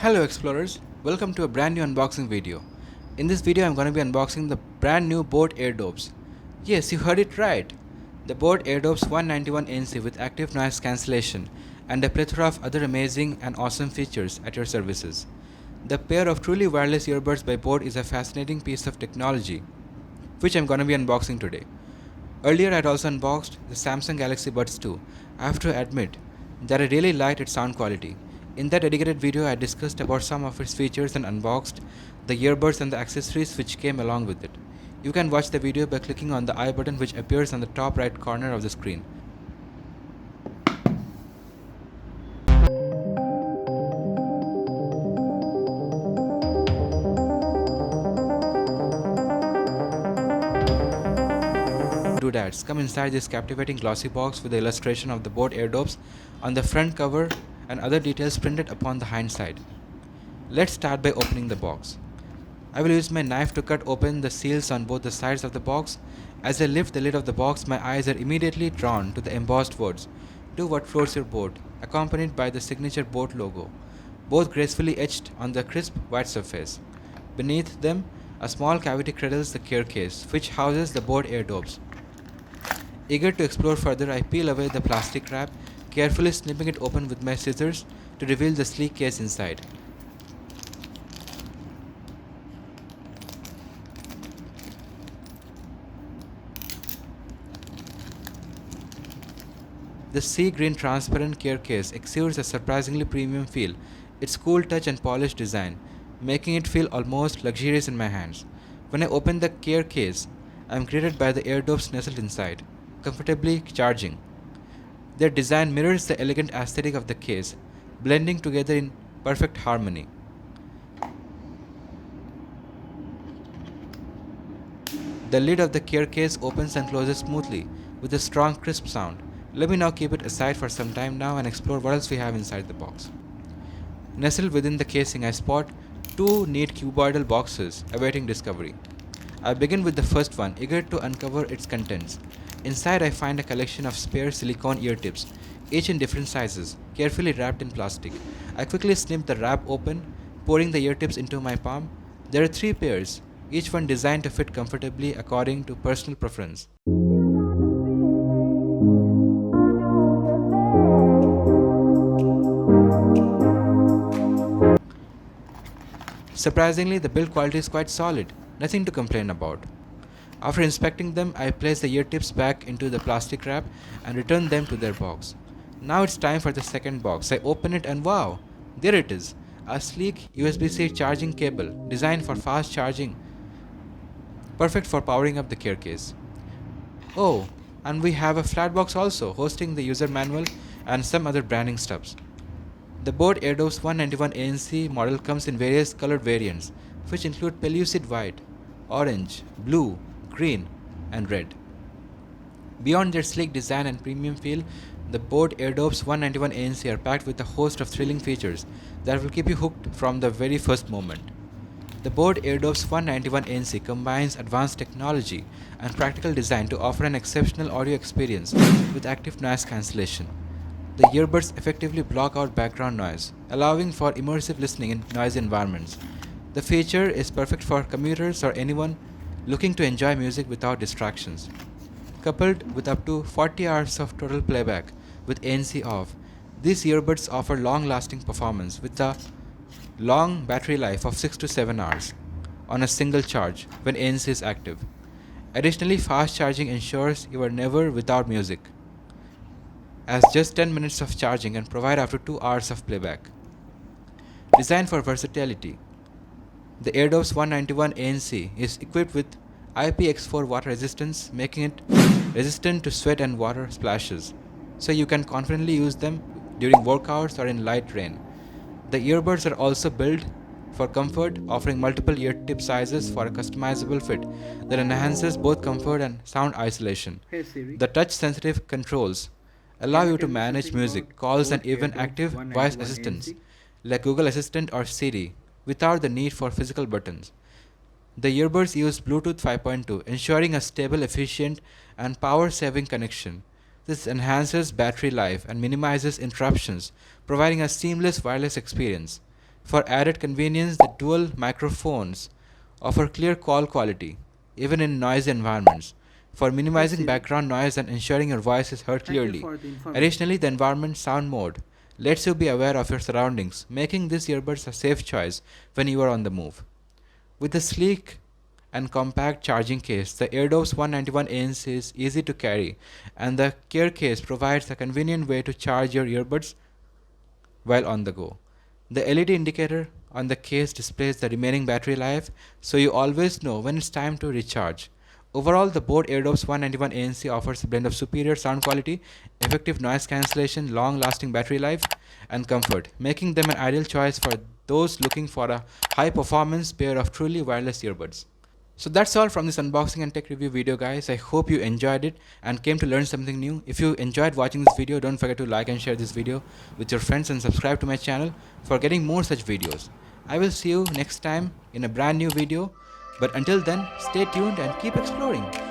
Hello explorers, welcome to a brand new unboxing video. In this video I'm going to be unboxing the brand new Boat AirDopes. Yes, you heard it right. The Boat AirDopes 191NC with active noise cancellation and a plethora of other amazing and awesome features at your services. The pair of truly wireless earbuds by Boat is a fascinating piece of technology which I'm going to be unboxing today. Earlier I'd also unboxed the Samsung Galaxy Buds 2. I have to admit that I really liked its sound quality. In that dedicated video I discussed about some of its features and unboxed the earbuds and the accessories which came along with it. You can watch the video by clicking on the I button which appears on the top right corner of the screen. Doodads come inside this captivating glossy box with the illustration of the Boat AirDopes on the front cover and other details printed upon the hind side. Let's start by opening the box. I will use my knife to cut open the seals on both the sides of the box. As I lift the lid of the box, my eyes are immediately drawn to the embossed words, "Do what floats your boat," accompanied by the signature Boat logo, both gracefully etched on the crisp white surface. Beneath them, a small cavity cradles the care case, which houses the Boat AirDopes. Eager to explore further, I peel away the plastic wrap, carefully snipping it open with my scissors to reveal the sleek case inside. The sea green transparent care case exudes a surprisingly premium feel, its cool touch and polished design, making it feel almost luxurious in my hands. When I open the care case, I am greeted by the AirDopes nestled inside, comfortably charging. Their design mirrors the elegant aesthetic of the case, blending together in perfect harmony. The lid of the care case opens and closes smoothly with a strong crisp sound. Let me now keep it aside for some time now and explore what else we have inside the box. Nestled within the casing, I spot two neat cuboidal boxes awaiting discovery. I begin with the first one, eager to uncover its contents. Inside I find a collection of spare silicone ear tips, each in different sizes, carefully wrapped in plastic. I quickly snip the wrap open, pouring the ear tips into my palm. There are 3 pairs, each one designed to fit comfortably according to personal preference. Surprisingly, the build quality is quite solid, nothing to complain about. After inspecting them, I place the ear tips back into the plastic wrap and return them to their box. Now it's time for the second box. I open it and wow, there it is, a sleek USB-C charging cable designed for fast charging, perfect for powering up the care case. Oh, and we have a flat box also hosting the user manual and some other branding stubs. The Boat AirDopes 191 ANC model comes in various colored variants, which include pellucid white, orange, blue, green, and red. Beyond their sleek design and premium feel, the Boat AirDopes 191 ANC are packed with a host of thrilling features that will keep you hooked from the very first moment. The Boat AirDopes 191 ANC combines advanced technology and practical design to offer an exceptional audio experience with active noise cancellation. The earbuds effectively block out background noise, allowing for immersive listening in noisy environments. The feature is perfect for commuters or anyone looking to enjoy music without distractions. Coupled with up to 40 hours of total playback with ANC off, these earbuds offer long-lasting performance with a long battery life of 6 to 7 hours on a single charge when ANC is active. Additionally, fast charging ensures you are never without music, as just 10 minutes of charging can provide up to 2 hours of playback. Designed for versatility, the AirDopes 191 ANC is equipped with IPX4 water resistance, making it resistant to sweat and water splashes, so you can confidently use them during workouts or in light rain. The earbuds are also built for comfort, offering multiple ear tip sizes for a customizable fit that enhances both comfort and sound isolation. Hey Siri, The touch-sensitive controls allow can I you to tell the manage setting music, for calls, Boat and even AirDopes active voice 191 assistants ANC? like Google Assistant or Siri without the need for physical buttons. The earbuds use Bluetooth 5.2, ensuring a stable, efficient, and power-saving connection. This enhances battery life and minimizes interruptions, providing a seamless wireless experience. For added convenience, the dual microphones offer clear call quality, even in noisy environments, for minimizing background noise and ensuring your voice is heard clearly. Additionally, the environment sound mode lets you be aware of your surroundings, making these earbuds a safe choice when you are on the move. With the sleek and compact charging case, the AirDops 191 ANC is easy to carry, and the Care case provides a convenient way to charge your earbuds while on the go. The LED indicator on the case displays the remaining battery life, so you always know when it's time to recharge. Overall, the Boat AirDops 191 ANC offers a blend of superior sound quality, effective noise cancellation, long-lasting battery life, and comfort, making them an ideal choice for those looking for a high-performance pair of truly wireless earbuds. So that's all from this unboxing and tech review video, guys. I hope you enjoyed it and came to learn something new. If you enjoyed watching this video, don't forget to like and share this video with your friends and subscribe to my channel for getting more such videos. I will see you next time in a brand new video. But until then, stay tuned and keep exploring.